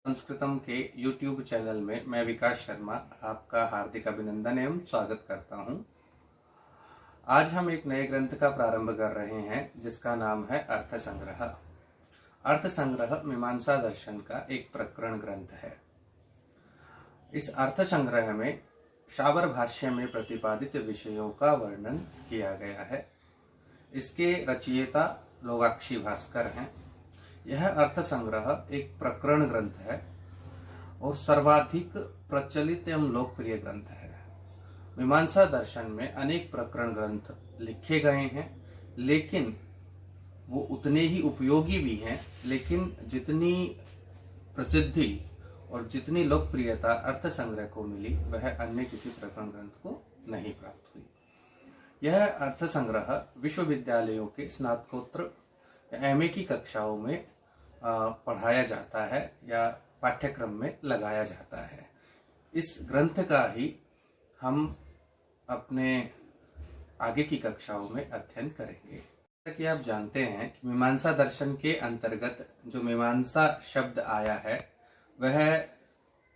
संस्कृतम के YouTube channel में मैं विकास शर्मा आपका हार्दिक अभिनंदन एवं स्वागत करता हूं। आज हम एक नए ग्रंथ का प्रारंभ कर रहे हैं जिसका नाम है अर्थ संग्रह। अर्थ संग्रह मीमांसा दर्शन का एक प्रकरण ग्रंथ है। इस अर्थ संग्रह में शाबर भाष्य में प्रतिपादित विषयों का वर्णन किया गया है। इसके रचयिता लोगाक्षी भास्कर हैं। यह अर्थ संग्रह एक प्रकरण ग्रंथ है और सर्वाधिक प्रचलित एवं लोकप्रिय ग्रंथ है। मीमांसा दर्शन में अनेक प्रकरण ग्रंथ लिखे गए हैं, लेकिन वो उतने ही उपयोगी भी हैं, लेकिन जितनी प्रसिद्धि और जितनी लोकप्रियता अर्थ संग्रह को मिली वह अन्य किसी प्रकरण ग्रंथ को नहीं प्राप्त हुई। यह अर्थ संग्रह विश्वविद्यालयों के स्नातकोत्तर एमए की कक्षाओं में पढ़ाया जाता है या पाठ्यक्रम में लगाया जाता है। इस ग्रंथ का ही हम अपने आगे की कक्षाओं में अध्ययन करेंगे। जैसा कि आप जानते हैं कि मीमांसा दर्शन के अंतर्गत जो मीमांसा शब्द आया है वह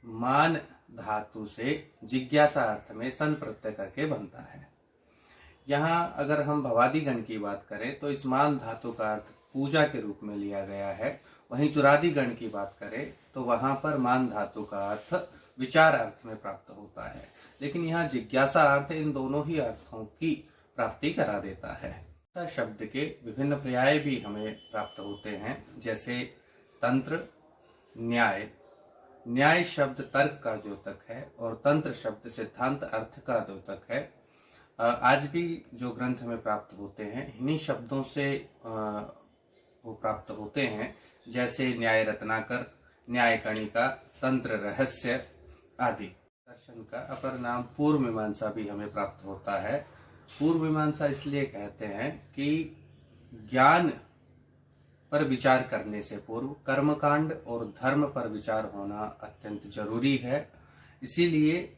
मान धातु से जिज्ञासा अर्थ में सन प्रत्यय करके बनता है। यहाँ अगर हम भवादि गण की बात करें तो इस मान धातु का अर्थ पूजा के रूप में लिया गया है। वहीं चुरादि गण की बात करें तो वहां पर मान धातु का अर्थ विचार अर्थ में प्राप्त होता है, लेकिन यहाँ जिज्ञासा अर्थ इन दोनों ही अर्थों की प्राप्ति करा देता है। शब्द के विभिन्न पर्याय भी हमें प्राप्त होते हैं, जैसे तंत्र, न्याय। न्याय शब्द तर्क का द्योतक है और तंत्र शब्द सिद्धांत अर्थ का द्योतक है। आज भी जो ग्रंथ हमें प्राप्त होते हैं इन्हीं शब्दों से वो प्राप्त होते हैं, जैसे न्याय रत्नाकर, न्याय कणिका, तंत्र रहस्य आदि। दर्शन का अपर नाम पूर्व मीमांसा भी हमें प्राप्त होता है। पूर्व मीमांसा इसलिए कहते हैं कि ज्ञान पर विचार करने से पूर्व कर्मकांड और धर्म पर विचार होना अत्यंत जरूरी है। इसीलिए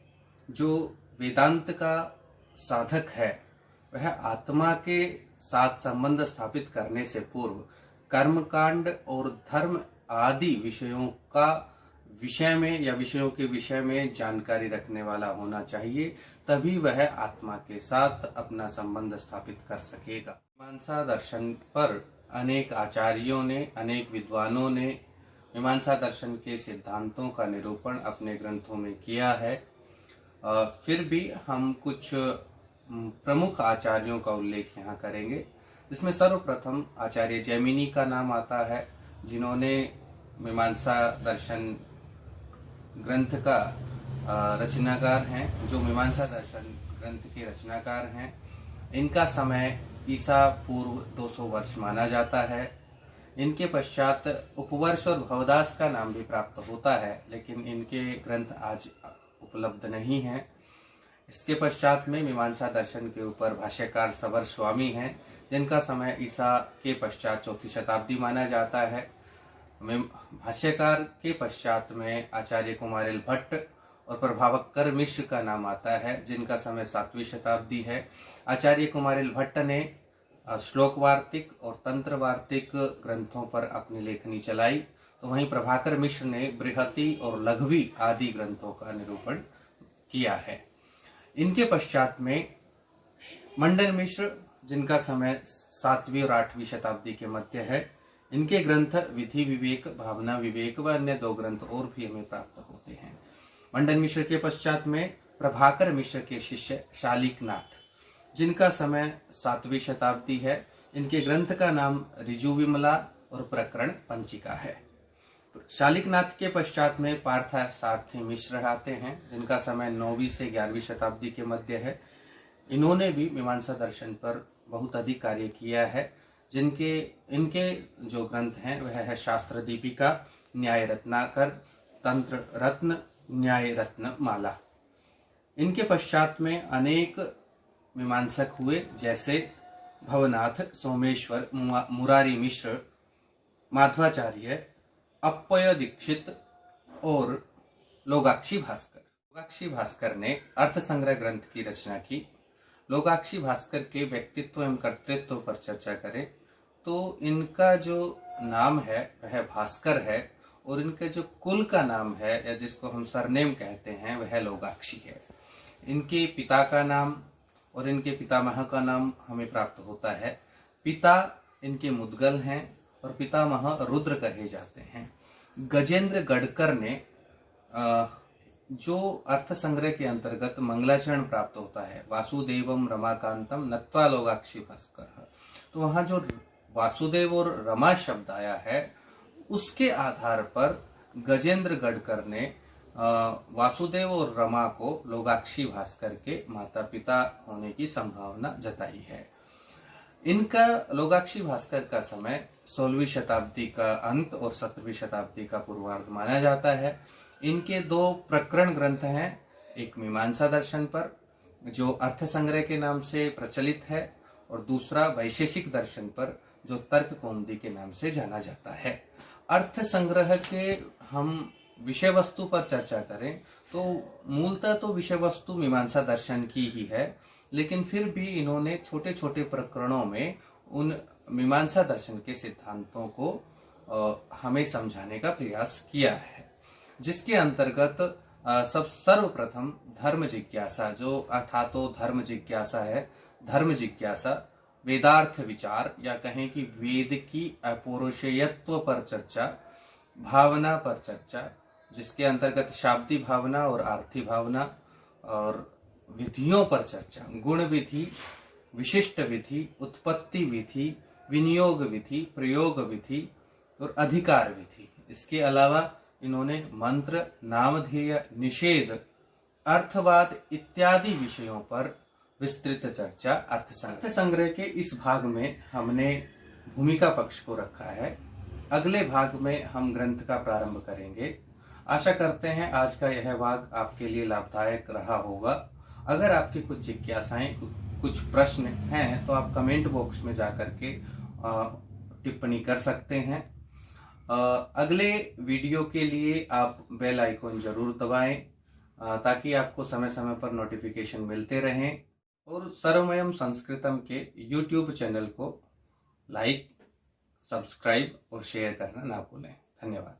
जो वेदांत का साधक है वह आत्मा के साथ संबंध स्थापित करने से पूर्व कर्मकांड और धर्म आदि विषयों का विषय में या विषयों के विषय में जानकारी रखने वाला होना चाहिए, तभी वह आत्मा के साथ अपना संबंध स्थापित कर सकेगा। मीमांसा दर्शन पर अनेक आचार्यों ने, अनेक विद्वानों ने मीमांसा दर्शन के सिद्धांतों का निरूपण अपने ग्रंथों में किया है। फिर भी हम कुछ प्रमुख आचार्यों का उल्लेख यहाँ करेंगे, जिसमें सर्वप्रथम आचार्य जैमिनी का नाम आता है, जिन्होंने मीमांसा दर्शन ग्रंथ का रचनाकार हैं, जो मीमांसा दर्शन ग्रंथ के रचनाकार हैं। इनका समय ईसा पूर्व 200 वर्ष माना जाता है। इनके पश्चात उपवर्ष और भवदास का नाम भी प्राप्त होता है, लेकिन इनके ग्रंथ आज उपलब्ध नहीं हैं। इसके पश्चात में मीमांसा दर्शन के ऊपर भाष्यकार सबर स्वामी हैं, जिनका समय ईसा के पश्चात 4वीं शताब्दी माना जाता है। भाष्यकार के पश्चात में आचार्य कुमारिल भट्ट और प्रभावक्कर मिश्र का नाम आता है, जिनका समय 7वीं शताब्दी है। आचार्य कुमारिल भट्ट ने श्लोक वार्तिक और तंत्र वार्तिक ग्रंथों पर अपनी लेखनी चलाई, तो वहीं प्रभाकर मिश्र ने बृहति और लघवी आदि ग्रंथों का निरूपण किया है। इनके पश्चात में मंडन मिश्र, जिनका समय 7वीं और 8वीं शताब्दी के मध्य है, इनके ग्रंथ विधि विवेक, भावना विवेक व अन्य 2 ग्रंथ और भी हमें प्राप्त होते हैं। मंडन मिश्र के पश्चात में प्रभाकर मिश्र के शिष्य शालिकनाथ, जिनका समय 7वीं शताब्दी है। इनके ग्रंथ का नाम ऋजु विमला और प्रकरण पंचिका है। शालिकनाथ के पश्चात में पार्थसारथी मिश्र आते हैं, जिनका समय 9वीं से 11वीं शताब्दी के मध्य है। इन्होंने भी मीमांसा दर्शन पर बहुत अधिक कार्य किया है। इनके जो ग्रंथ हैं वह है शास्त्र दीपिका, न्याय रत्नाकर, तंत्र रत्न, न्याय रत्न माला। इनके पश्चात में अनेक मीमांसक हुए, जैसे भवनाथ, सोमेश्वर, मुरारी मिश्र, माधवाचार्य, अप्पय दीक्षित और लोगाक्षी भास्कर। लोगाक्षी भास्कर ने अर्थ संग्रह ग्रंथ की रचना की। लोगाक्षी भास्कर के व्यक्तित्व एवं कर्तृत्व पर चर्चा करें तो इनका जो नाम है वह भास्कर है और इनके जो कुल का नाम है या जिसको हम सरनेम कहते हैं वह लोगाक्षी है। इनके पिता का नाम और इनके पितामह का नाम हमें प्राप्त होता है। पिता इनके मुद्गल हैं और पितामह रुद्र कहे जाते हैं। गजेंद्र गढ़कर ने जो अर्थ संग्रह के अंतर्गत मंगलाचरण प्राप्त होता है, वासुदेवम रमाकांतम नत्वा लोगाक्षी भास्कर, तो वहां जो वासुदेव और रमा शब्द आया है उसके आधार पर गजेंद्र गढ़कर ने वासुदेव और रमा को लोगाक्षी भास्कर के माता पिता होने की संभावना जताई है। इनका लोगाक्षी भास्कर का समय 16वीं शताब्दी का अंत और 17वीं शताब्दी का पूर्वार्ध माना जाता है। इनके दो प्रकरण ग्रंथ हैं, एक मीमांसा दर्शन पर जो अर्थ संग्रह के नाम से प्रचलित है और दूसरा वैशेषिक दर्शन पर जो तर्क कौमुदी के नाम से जाना जाता है। अर्थ संग्रह के हम विषय वस्तु पर चर्चा करें तो मूलतः तो विषय वस्तु मीमांसा दर्शन की ही है, लेकिन फिर भी इन्होंने छोटे छोटे प्रकरणों में उन मीमांसा दर्शन के सिद्धांतों को हमें समझाने का प्रयास किया है, जिसके अंतर्गत सर्वप्रथम धर्म जिज्ञासा जो अर्थातो धर्म जिज्ञासा है, धर्म जिज्ञासा, वेदार्थ विचार या कहें कि वेद की अपौरुषेयत्व पर चर्चा, भावना पर चर्चा जिसके अंतर्गत शाब्दी भावना और आर्थी भावना, और विधियों पर चर्चा, गुण विधि, विशिष्ट विधि, उत्पत्ति विधि, विनियोग विधि, प्रयोग विधि और अधिकार विधि। इसके अलावा इन्होंने मंत्र, नामधेय, निषेध, अर्थवाद इत्यादि विषयों पर विस्तृत चर्चा अर्थ संग्रह के इस भाग में हमने भूमिका पक्ष को रखा है। अगले भाग में हम ग्रंथ का प्रारंभ करेंगे। आशा करते हैं आज का यह भाग आपके लिए लाभदायक रहा होगा। अगर आपकी कुछ जिज्ञासाएं, कुछ प्रश्न हैं तो आप कमेंट बॉक्स में जाकर के टिप्पणी कर सकते हैं। अगले वीडियो के लिए आप बेल आइकॉन जरूर दबाएं ताकि आपको समय समय पर नोटिफिकेशन मिलते रहें, और सर्वमयम संस्कृतम के YouTube चैनल को लाइक, सब्सक्राइब और शेयर करना ना भूलें। धन्यवाद।